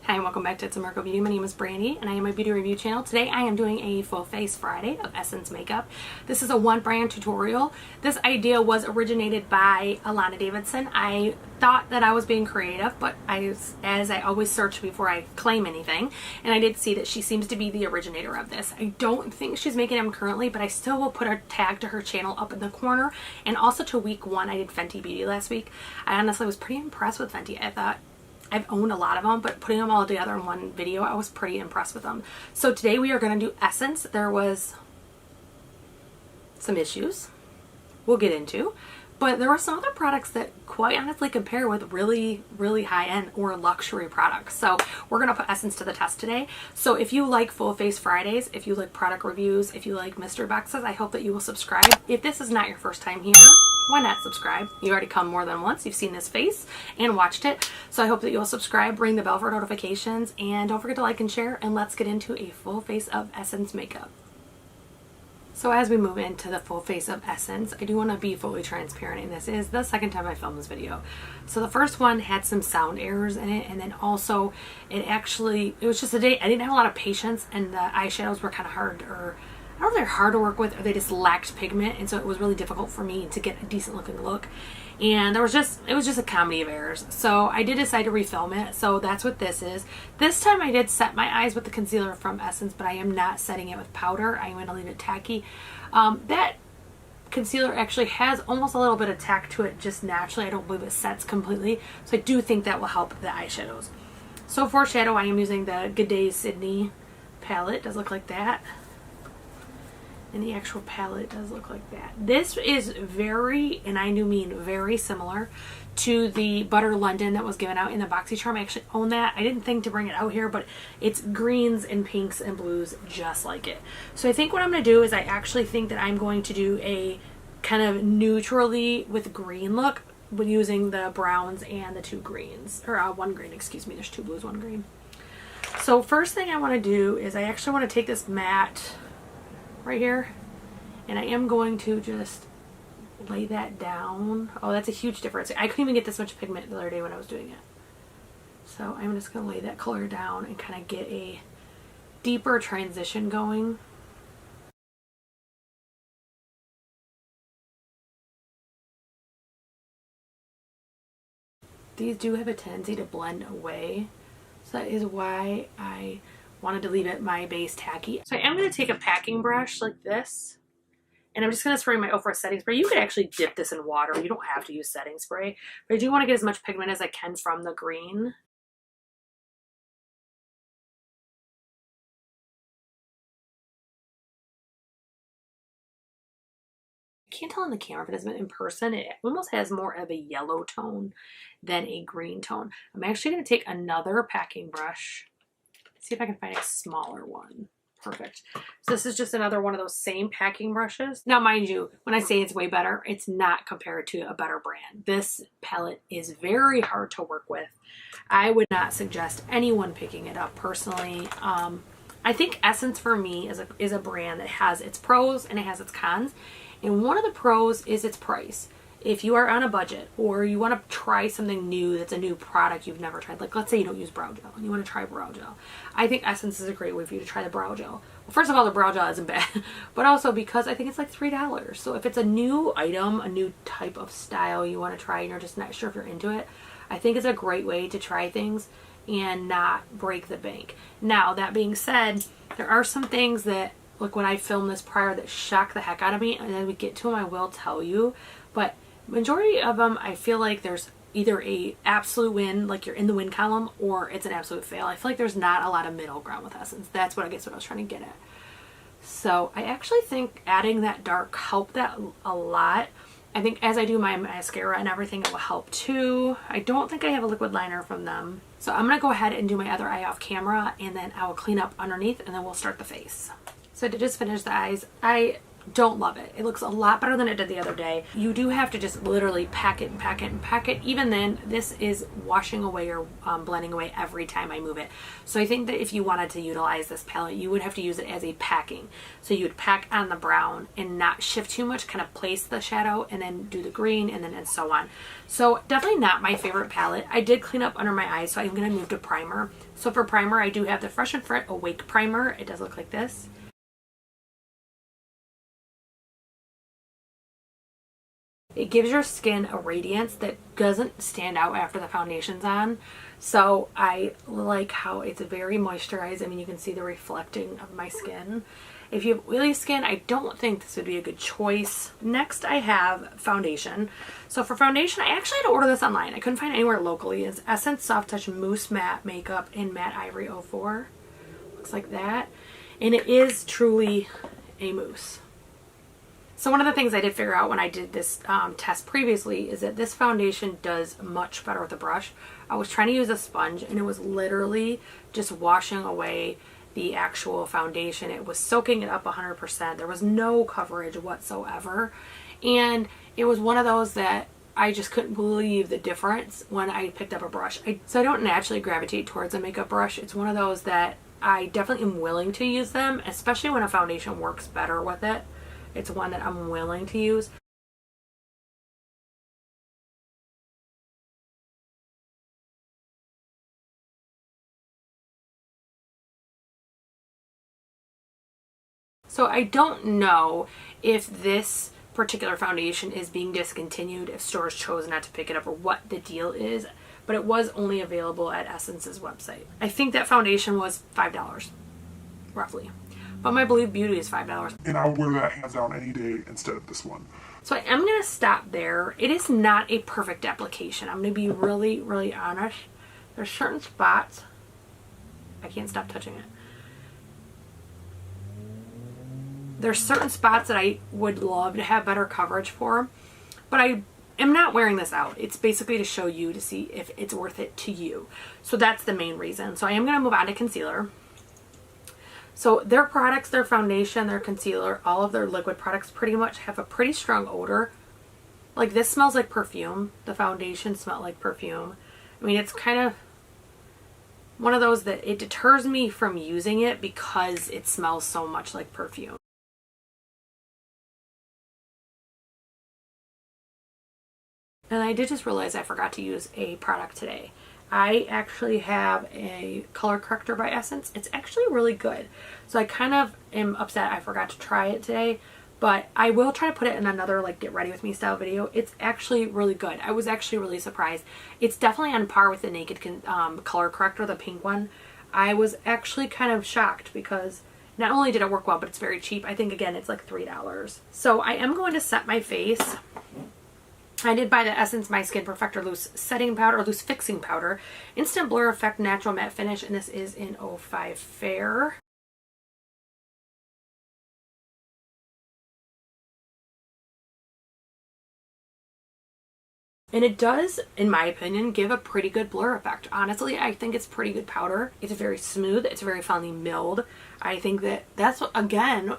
Hi and welcome back to It's a Miracle Beauty. My name is Brandy and I am a beauty review channel. Today I am doing a full face Friday of Essence makeup. This is a one brand tutorial. This idea was originated by Alana Davidson. I thought that I was being creative, but as I always search before I claim anything, and I did see that she seems to be the originator of this. I don't think she's making them currently, but I still will put a tag to her channel up in the corner, and also to week one. I did Fenty Beauty last week. I honestly was pretty impressed with Fenty. I thought I've owned a lot of them, but putting them all together in one video, I was pretty impressed with them. So today we are going to do Essence. There was some issues we'll get into, but there were some other products that quite honestly compare with really, really high-end or luxury products. So we're going to put Essence to the test today. So if you like Full Face Fridays, if you like product reviews, if you like mystery boxes, I hope that you will subscribe. If this is not your first time here, why not subscribe? You already come more than once. You've seen this face and watched it. So I hope that you'll subscribe, ring the bell for notifications, and don't forget to like and share, and let's get into a full face of Essence makeup. So as we move into the full face of Essence, I do want to be fully transparent, and this is the second time I filmed this video. So the first one had some sound errors in it, and then also it was just a day I didn't have a lot of patience, and the eyeshadows were kind of hard, or I don't know if they're hard to work with or they just lacked pigment, and so it was really difficult for me to get a decent looking look. And it was just a comedy of errors. So I did decide to refilm it. So that's what this is. This time I did set my eyes with the concealer from Essence, but I am not setting it with powder. I'm going to leave it tacky. That concealer actually has almost a little bit of tack to it just naturally. I don't believe it sets completely. So I do think that will help the eyeshadows. So for shadow, I am using the Good Day Sydney palette. It does look like that. And the actual palette does look like that. This is very, and I do mean very similar to the Butter London that was given out in the BoxyCharm. I actually own that. I didn't think to bring it out here, but it's greens and pinks and blues just like it. So I think what I'm going to do is I actually think that I'm going to do a kind of neutrally with green look with using the browns and the two greens. Or one green, excuse me. There's two blues, one green. So first thing I want to do is I actually want to take this matte right here, and I am going to just lay that down. Oh, that's a huge difference. I couldn't even get this much pigment the other day when I was doing it. So I'm just going to lay that color down and kind of get a deeper transition going. These do have a tendency to blend away, so that is why I wanted to leave it my base tacky. So I am going to take a packing brush like this, and I'm just going to spray my Ofra setting spray. You could actually dip this in water. You don't have to use setting spray, but I do want to get as much pigment as I can from the green. I can't tell on the camera, but it's in person. It almost has more of a yellow tone than a green tone. I'm actually going to take another packing brush. See if I can find a smaller one. Perfect. So this is just another one of those same packing brushes. Now, mind you, when I say it's way better, it's not compared to a better brand. This palette is very hard to work with. I would not suggest anyone picking it up personally. I think Essence for me is a brand that has its pros and it has its cons. And one of the pros is its price. If you are on a budget or you want to try something new that's a new product you've never tried, like let's say you don't use brow gel and you want to try brow gel, I think Essence is a great way for you to try the brow gel. Well, first of all, the brow gel isn't bad, but also because I think it's like $3. So if it's a new item, a new type of style you want to try and you're just not sure if you're into it, I think it's a great way to try things and not break the bank. Now, that being said, there are some things that, like when I filmed this prior, that shock the heck out of me, and then we get to them, I will tell you, but majority of them, I feel like there's either a absolute win, like you're in the win column, or it's an absolute fail. I feel like there's not a lot of middle ground with Essence. That's what I guess what I was trying to get at. So I actually think adding that dark helped that a lot. I think as I do my mascara and everything, it will help too. I don't think I have a liquid liner from them. So I'm going to go ahead and do my other eye off camera, and then I will clean up underneath, and then we'll start the face. So to just finish the eyes, I Don't love it. It looks a lot better than it did the other day. You do have to just literally pack it and pack it and pack it. Even then, this is washing away or blending away every time I move it. So I think that if you wanted to utilize this palette, you would have to use it as a packing. So you would pack on the brown and not shift too much, kind of place the shadow and then do the green and so on. So definitely not my favorite palette. I did clean up under my eyes, so I'm going to move to primer. So for primer, I do have the Fresh and Fit Awake Primer. It does look like this. It gives your skin a radiance that doesn't stand out after the foundation's on. So I like how it's very moisturized. I mean, you can see the reflecting of my skin. If you have oily skin, I don't think this would be a good choice. Next, I have foundation. So for foundation, I actually had to order this online. I couldn't find it anywhere locally. It's Essence Soft Touch Mousse Matte Makeup in Matte Ivory 04. Looks like that. And it is truly a mousse. So one of the things I did figure out when I did this test previously is that this foundation does much better with a brush. I was trying to use a sponge and it was literally just washing away the actual foundation. It was soaking it up 100%. There was no coverage whatsoever. And it was one of those that I just couldn't believe the difference when I picked up a brush. So I don't naturally gravitate towards a makeup brush. It's one of those that I definitely am willing to use them, especially when a foundation works better with it. It's one that I'm willing to use. So I don't know if this particular foundation is being discontinued, if stores chose not to pick it up, or what the deal is, but it was only available at Essence's website. I think that foundation was $5, roughly. But my Believe Beauty is $5. And I would wear that hands down any day instead of this one. So I am going to stop there. It is not a perfect application. I'm going to be really, really honest. There's certain spots. I can't stop touching it. There's certain spots that I would love to have better coverage for. But I am not wearing this out. It's basically to show you to see if it's worth it to you. So that's the main reason. So I am going to move on to concealer. So their products, their foundation, their concealer, all of their liquid products pretty much have a pretty strong odor. Like this smells like perfume. The foundation smelled like perfume. I mean, it's kind of one of those that it deters me from using it because it smells so much like perfume. And I did just realize I forgot to use a product today. I actually have a color corrector by Essence. It's actually really good. So I kind of am upset I forgot to try it today, but I will try to put it in another like get ready with me style video. It's actually really good. I was actually really surprised. It's definitely on par with the Naked color corrector, the pink one. I was actually kind of shocked because not only did it work well, but it's very cheap. I think again, it's like $3. So I am going to set my face. I did buy the Essence My Skin Perfector Loose Setting Powder, Loose Fixing Powder, Instant Blur Effect Natural Matte Finish, and this is in 05 Fair. And it does, in my opinion, give a pretty good blur effect. Honestly, I think it's pretty good powder. It's very smooth. It's very finely milled. I think that that's, again,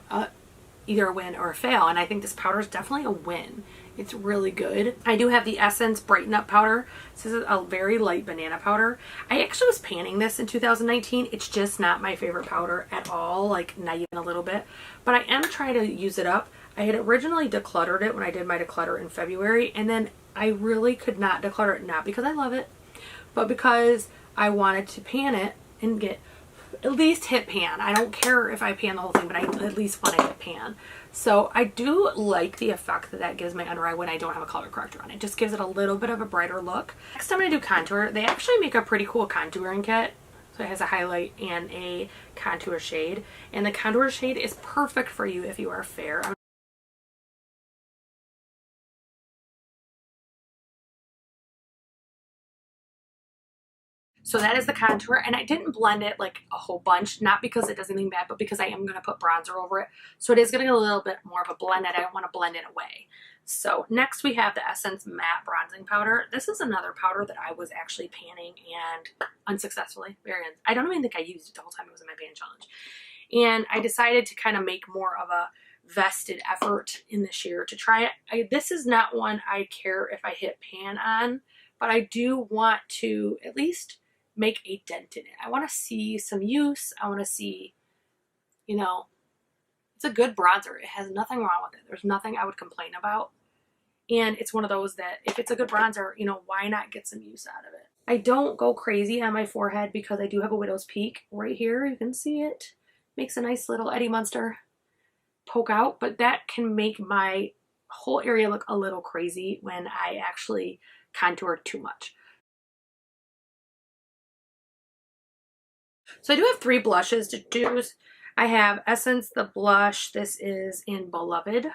either a win or a fail. And I think this powder is definitely a win. It's really good. I do have the Essence Brighten Up Powder. This is a very light banana powder. I actually was panning this in 2019. It's just not my favorite powder at all, like not even a little bit. But I am trying to use it up. I had originally decluttered it when I did my declutter in February, and then I really could not declutter it, not because I love it, but because I wanted to pan it and get at least hit pan. I don't care if I pan the whole thing, but I at least want to hit pan. So I do like the effect that that gives my under eye when I don't have a color corrector on. It just gives it a little bit of a brighter look. Next I'm going to do contour. They actually make a pretty cool contouring kit. So it has a highlight and a contour shade. And the contour shade is perfect for you if you are fair. So that is the contour, and I didn't blend it like a whole bunch, not because it does anything bad, but because I am going to put bronzer over it. So it is going to get a little bit more of a blend, and I don't want to blend it away. So next we have the Essence Matte Bronzing Powder. This is another powder that I was actually panning and unsuccessfully. I don't even think I used it the whole time it was in my pan challenge. And I decided to kind of make more of a vested effort in this year to try it. This is not one I care if I hit pan on, but I do want to at least make a dent in it. I want to see some use. I want to see, you know, it's a good bronzer. It has nothing wrong with it. There's nothing I would complain about. And it's one of those that if it's a good bronzer, you know, why not get some use out of it? I don't go crazy on my forehead because I do have a widow's peak right here. You can see it. Makes a nice little Eddie Munster poke out, but that can make my whole area look a little crazy when I actually contour too much. So I do have 3 blushes to choose. I have Essence, the blush. This is in Beloved. It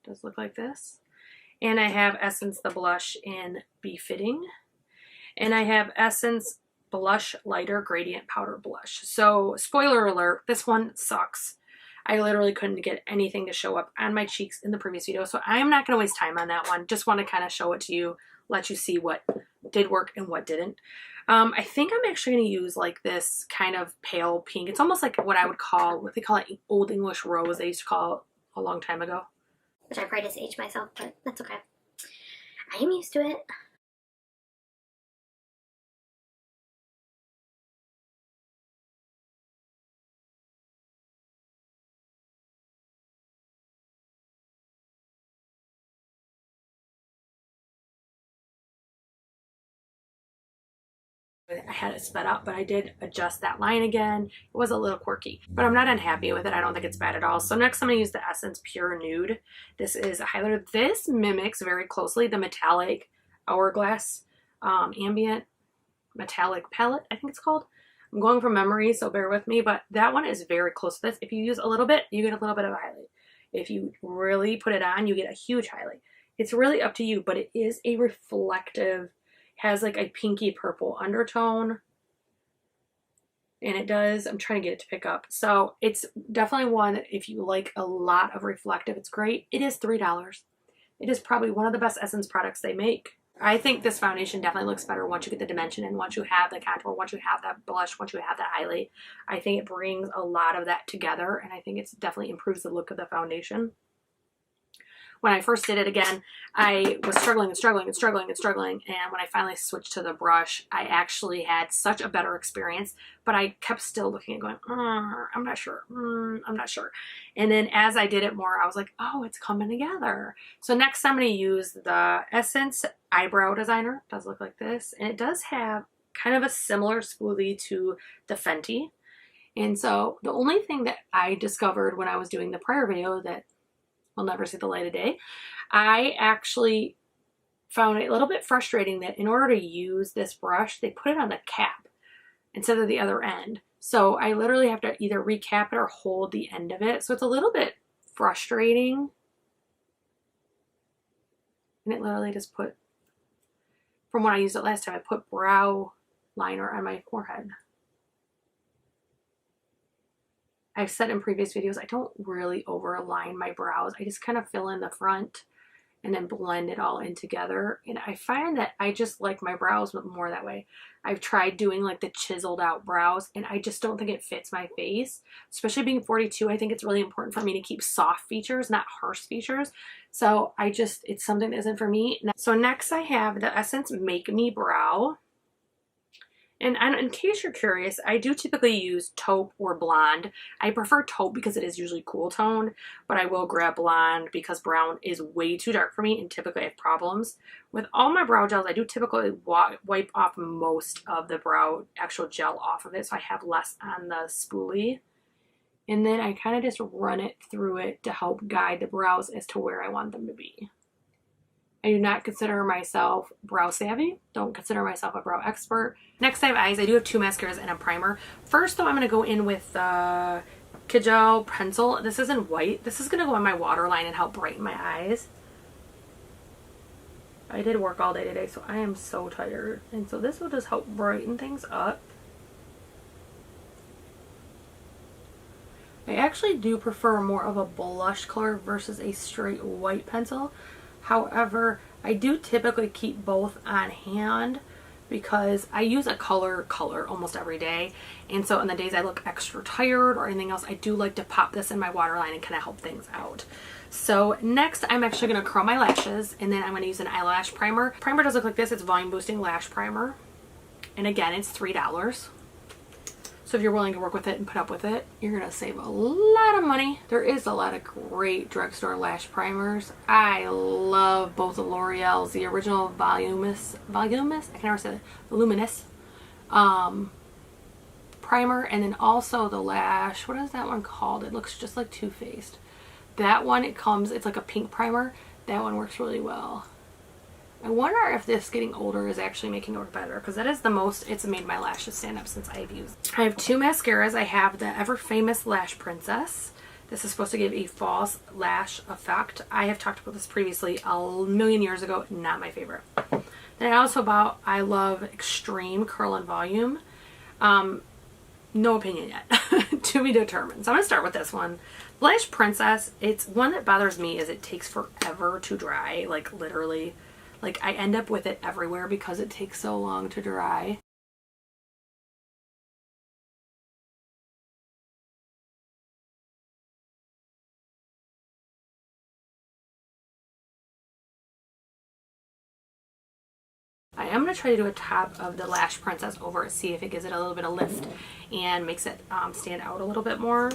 does look like this. And I have Essence, the blush in Befitting. And I have Essence Blush Lighter Gradient Powder Blush. So spoiler alert, this one sucks. I literally couldn't get anything to show up on my cheeks in the previous video, so I'm not going to waste time on that one. Just want to kind of show it to you, let you see what did work and what didn't. I think I'm actually going to use like this kind of pale pink. It's almost like what I would call, what they call it, Old English Rose, they used to call it a long time ago. Which I probably just aged myself, but that's okay. I am used to it. I had it sped up, but I did adjust that line again. It was a little quirky, but I'm not unhappy with it. I don't think it's bad at all. So next I'm going to use the Essence Pure Nude. This is a highlighter. This mimics very closely the metallic Hourglass Ambient Metallic Palette, I think it's called. I'm going from memory, so bear with me, but that one is very close to this. If you use a little bit, you get a little bit of a highlight. If you really put it on, you get a huge highlight. It's really up to you, but it is a reflective, has like a pinky purple undertone, and it does, I'm trying to get it to pick up. So it's definitely one that if you like a lot of reflective, it's great. It is $3. It is probably one of the best Essence products they make. I think this foundation definitely looks better once you get the dimension and once you have the contour, once you have that blush, once you have that highlight. I think it brings a lot of that together, and I think it's definitely improves the look of the foundation. When I first did it again, I was struggling, and when I finally switched to the brush, I actually had such a better experience, but I kept still looking and going, I'm not sure, I'm not sure. And then as I did it more, I was like, oh, it's coming together. So next I'm going to use the Essence Eyebrow Designer. It does look like this, and it does have kind of a similar spoolie to the Fenty. And so the only thing that I discovered when I was doing the prior video that will never see the light of day, I actually found it a little bit frustrating that in order to use this brush, they put it on the cap instead of the other end. So I literally have to either recap it or hold the end of it. So it's a little bit frustrating. And it literally just put, from when I used it last time, I put brow liner on my forehead. I've said in previous videos, I don't really overline my brows. I just kind of fill in the front and then blend it all in together. And I find that I just like my brows more that way. I've tried doing like the chiseled out brows, and I just don't think it fits my face. Especially being 42, I think it's really important for me to keep soft features, not harsh features. So it's something that isn't for me. So next I have the Essence Make Me Brow. And in case you're curious, I do typically use taupe or blonde. I prefer taupe because it is usually cool toned, but I will grab blonde because brown is way too dark for me and typically I have problems. With all my brow gels, I do typically wipe off most of the brow actual gel off of it, so I have less on the spoolie. And then I kind of just run it through it to help guide the brows as to where I want them to be. I do not consider myself brow savvy. Don't consider myself a brow expert. Next I have eyes. I do have 2 mascaras and a primer. First though, I'm going to go in with the Kajal pencil. This is in white. This is going to go on my waterline and help brighten my eyes. I did work all day today, so I am so tired. And so this will just help brighten things up. I actually do prefer more of a blush color versus a straight white pencil. However, I do typically keep both on hand because I use a color almost every day, and so on the days I look extra tired or anything else, I do like to pop this in my waterline and kind of help things out. So next I'm actually going to curl my lashes, and then I'm going to use an eyelash primer. Primer does look like this. It's volume boosting lash primer, and again it's $3. So if you're willing to work with it and put up with it, you're going to save a lot of money. There is a lot of great drugstore lash primers. I love both the L'Oreal's, the original Voluminous, I can never say that, Luminous primer, and then also the Lash, what is that one called? It looks just like Too Faced. That one, it's like a pink primer. That one works really well. I wonder if this getting older is actually making it work better, because that is the most it's made my lashes stand up since I've used. I have two mascaras. I have the ever famous Lash Princess. This is supposed to give a false lash effect. I have talked about this previously a million years ago. Not my favorite. Then I love Extreme Curl and Volume. No opinion yet. To be determined. So I'm going to start with this one. Lash Princess, it's one that bothers me is it takes forever to dry, like literally. Like I end up with it everywhere because it takes so long to dry. I am going to try to do a top of the Lash Princess over it, see if it gives it a little bit of lift and makes it stand out a little bit more.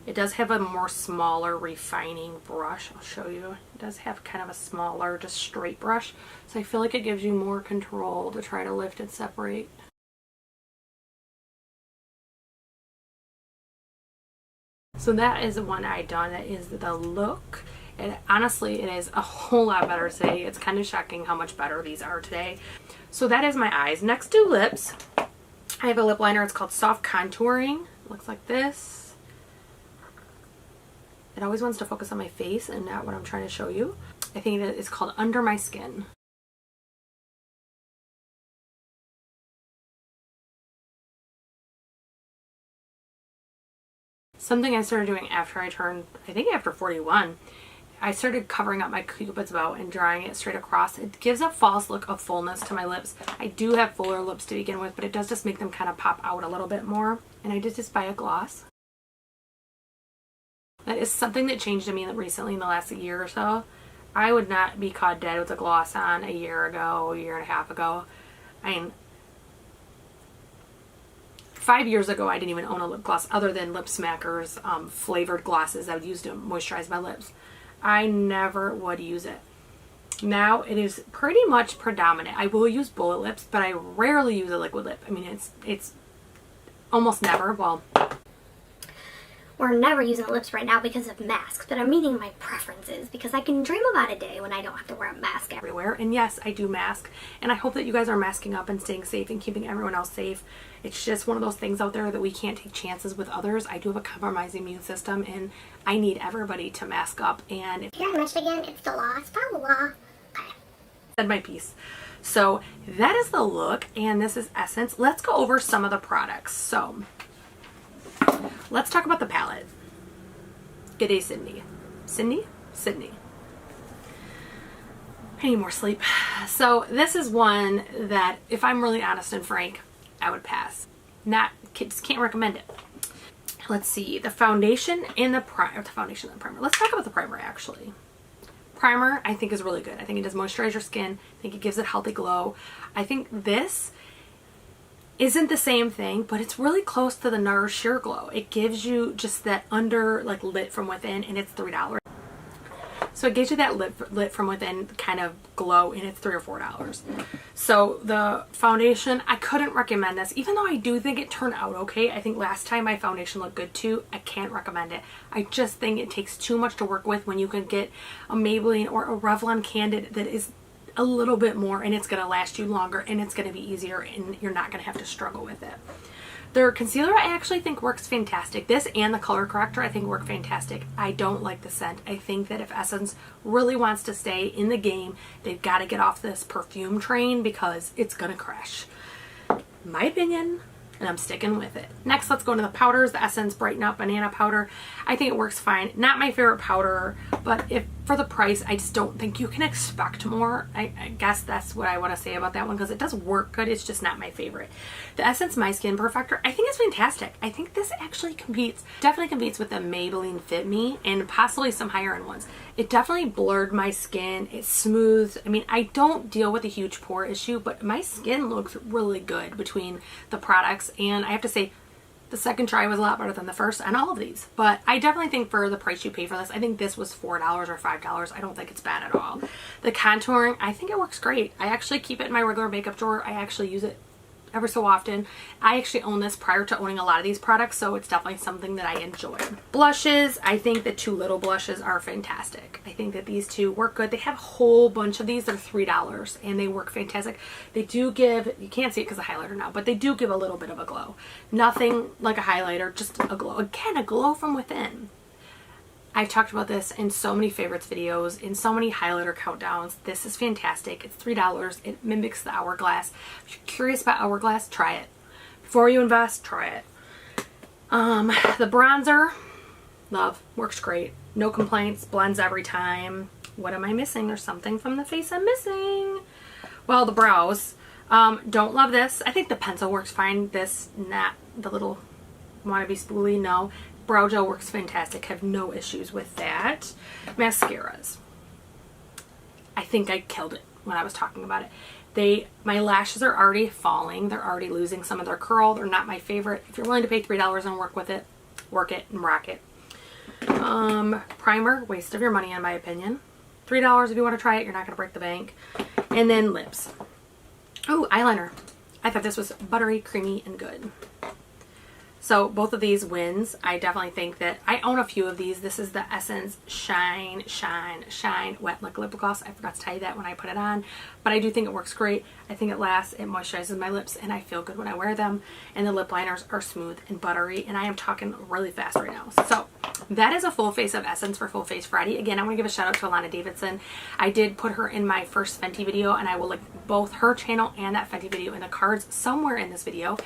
It does have a more smaller refining brush. I'll show you. It does have kind of a smaller, just straight brush. So I feel like it gives you more control to try to lift and separate. So that is the one I done. That is the look. And honestly, it is a whole lot better today. It's kind of shocking how much better these are today. So that is my eyes. Next to lips, I have a lip liner. It's called Soft Contouring. It looks like this. It always wants to focus on my face and not what I'm trying to show you. I think it's called Under My Skin. Something I started doing after I turned, I think after 41, I started covering up my Cupid's bow and drawing it straight across. It gives a false look of fullness to my lips. I do have fuller lips to begin with, but it does just make them kind of pop out a little bit more. And I did just buy a gloss. That is something that changed in me recently in the last year or so. I would not be caught dead with a gloss on a year ago, a year and a half ago. I mean, 5 years ago I didn't even own a lip gloss other than Lip Smackers flavored glosses I would use to moisturize my lips. I never would use it. Now it is pretty much predominant. I will use bullet lips, but I rarely use a liquid lip. I mean, it's almost never. Well, we're never using lips right now because of masks, but I'm meeting my preferences because I can dream about a day when I don't have to wear a mask everywhere. And yes, I do mask, and I hope that you guys are masking up and staying safe and keeping everyone else safe. It's just one of those things out there that we can't take chances with others. I do have a compromised immune system, and I need everybody to mask up. And if you mentioned again, it's the law. It's the law. Okay. Said my piece. So that is the look, and this is Essence. Let's go over some of the products. So let's talk about the palette. Good day, Sydney. Sydney. I need more sleep. So this is one that, if I'm really honest and frank, I would pass. Just can't recommend it. Let's see, the foundation and the primer. Let's talk about the primer actually. Primer I think is really good. I think it does moisturize your skin. I think it gives it a healthy glow. I think this isn't the same thing, but it's really close to the NARS Sheer Glow. It gives you just that under, like, lit from within, and it's $3. So it gives you that lit from within kind of glow, and it's $3 or $4. So the foundation, I couldn't recommend this, even though I do think it turned out okay. I think last time my foundation looked good too. I can't recommend it. I just think it takes too much to work with when you can get a Maybelline or a Revlon Candid that is a little bit more, and it's going to last you longer, and it's going to be easier, and you're not going to have to struggle with it. Their concealer I actually think works fantastic. This and the color corrector I think work fantastic. I don't like the scent. I think that if Essence really wants to stay in the game, they've got to get off this perfume train because it's going to crash. My opinion. and I'm sticking with it. Next, let's go into the powders. The Essence Brighten Up Banana Powder. I think it works fine. Not my favorite powder, but if for the price, I just don't think you can expect more. I guess that's what I want to say about that one, because it does work good. It's just not my favorite. The Essence My Skin Perfector, I think it's fantastic. I think this actually definitely competes with the Maybelline Fit Me and possibly some higher end ones. It definitely blurred my skin. It smoothed. I mean, I don't deal with a huge pore issue, but my skin looks really good between the products, and I have to say the second try was a lot better than the first on all of these. But I definitely think for the price you pay for this, I think this was $4 or $5. I don't think it's bad at all. The contouring, I think it works great. I actually keep it in my regular makeup drawer. I actually use it ever so often. I actually own this prior to owning a lot of these products, so it's definitely something that I enjoy. Blushes, I think the Too Little blushes are fantastic. I think that these two work good. They have a whole bunch of these. They're $3 and they work fantastic. They do give, you can't see it because of the highlighter now, but they do give a little bit of a glow. Nothing like a highlighter, just a glow. Again, a glow from within. I've talked about this in so many favorites videos, in so many highlighter countdowns. This is fantastic. It's $3. It mimics the Hourglass. If you're curious about Hourglass, try it. Before you invest, try it. The bronzer, love, works great. No complaints, blends every time. What am I missing? There's something from the face I'm missing. Well, the brows, don't love this. I think the pencil works fine. This, not the little wannabe spoolie, no. Brow gel works fantastic. Have no issues with that. Mascaras. I think I killed it when I was talking about it. My lashes are already falling. They're already losing some of their curl. They're not my favorite. If you're willing to pay $3 and work with it, work it and rock it. Primer, waste of your money in my opinion. $3 if you want to try it. You're not going to break the bank. And then lips. Oh, eyeliner. I thought this was buttery, creamy, and good. So both of these wins. I definitely think that I own a few of these. This is the Essence Shine Wet Like Lip Gloss. I forgot to tell you that when I put it on, but I do think it works great. I think it lasts, it moisturizes my lips, and I feel good when I wear them. And the lip liners are smooth and buttery, and I am talking really fast right now. So that is a full face of Essence for Full Face Friday. Again, I want to give a shout out to Alana Davidson. I did put her in my first Fenty video, and I will link both her channel and that Fenty video in the cards somewhere in this video.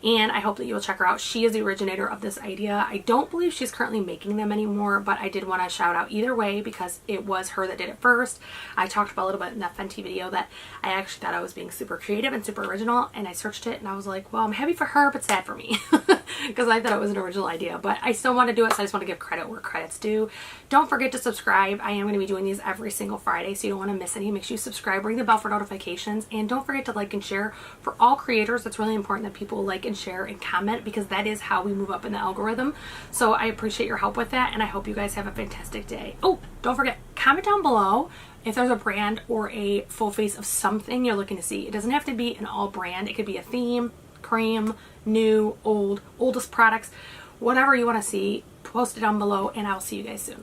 And I hope that you will check her out. She is the originator of this idea. I don't believe she's currently making them anymore, but I did want to shout out either way because it was her that did it first. I talked about a little bit in that Fenty video that I actually thought I was being super creative and super original, and I searched it and I was like, well, I'm happy for her but sad for me because I thought it was an original idea, but I still want to do it, so I just want to give credit where credit's due. Don't forget to subscribe. I am going to be doing these every single Friday, so you don't want to miss any. Make sure you subscribe, ring the bell for notifications, and don't forget to like and share. For all creators, it's really important that people like and share and comment because that is how we move up in the algorithm. So I appreciate your help with that, and I hope you guys have a fantastic day. Oh, don't forget, comment down below if there's a brand or a full face of something you're looking to see. It doesn't have to be an all brand. It could be a theme, cream, new, old, oldest products, whatever you want to see. Post it down below, and I'll see you guys soon.